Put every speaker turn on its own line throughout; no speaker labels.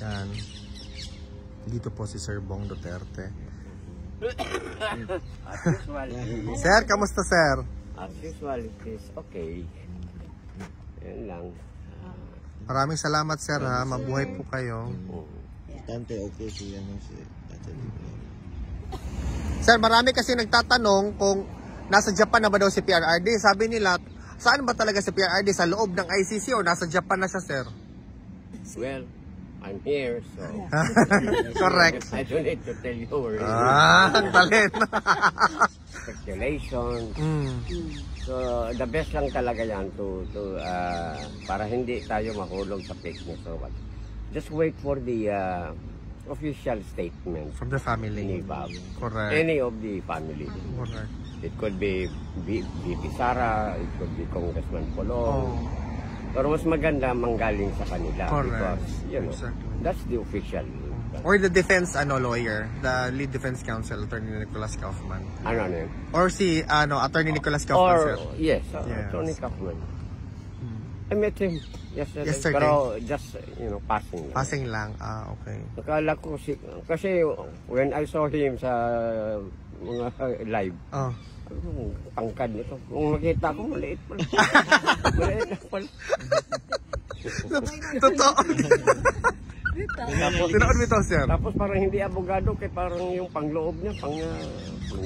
Yan. Dito po si Sir Bong Duterte.
As usual.
Sir, kamusta sir?
As usual, it is okay. Yan lang.
Maraming salamat sir ha. Mabuhay po kayo.
Tante, okay siya no si Tante.
Sir, marami kasi nagtatanong kung nasa Japan na ba daw si PRRD. Sabi nila, saan ba talaga si PRRD? Sa loob ng ICC o nasa Japan na siya sir?
Well, I'm here, so
Correct.
I don't need to tell you where
Ang talent.
speculation.
Mm.
So, the best lang talaga yan to para hindi tayo mahulog sa fake news or what. Just wait for the official statement
From the
ni
family.
Bob.
Correct.
Any of the family.
Correct.
It could be VP Sara, it could be Congressman Polong.
Oh.
Pero mas maganda manggaling sa kanila.
Correct.
Because, you know,
Exactly.
that's the official.
Or the defense lawyer, the lead defense counsel, Attorney Nicholas Kaufman.
Ano yun?
Or si Attorney Nicholas Kaufman sir.
Or, yes,
Yes.
Tony Kaufman. I met him yesterday. Pero just, you know, passing lang.
Passing lang. Okay.
Nakala ko kasi when I saw him sa mga live,
Oh.
pangkad nito. Kung makita ko, maliit pala. Maliit na pala.
Totoo. Tinood mo ito, sir.
Tapos parang hindi abogado, kaya parang yung pangloob niya, pang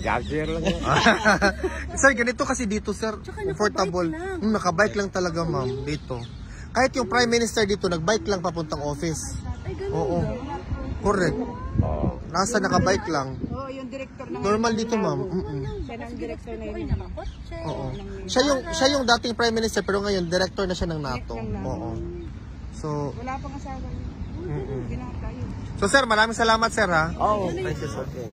jagger lang yan.
Sir, ganito kasi dito, sir. Comfortable. Nakabike lang talaga, ma'am. Dito. Kahit yung Prime Minister dito, nagbike lang papuntang office. Oo. Correct.
Oo.
Nasa nakabike lang.
Oo, yung director ng
Normal dito, ma'am.
siya ng director na yun.
Oo. Siya yung dating Prime Minister, pero ngayon, director na siya ng NATO. Oo. So,
Wala pang asawa niya. Ginawa tayo.
so sir, maraming salamat, sir, ha?
Oh,
Thank you, sir.
okay.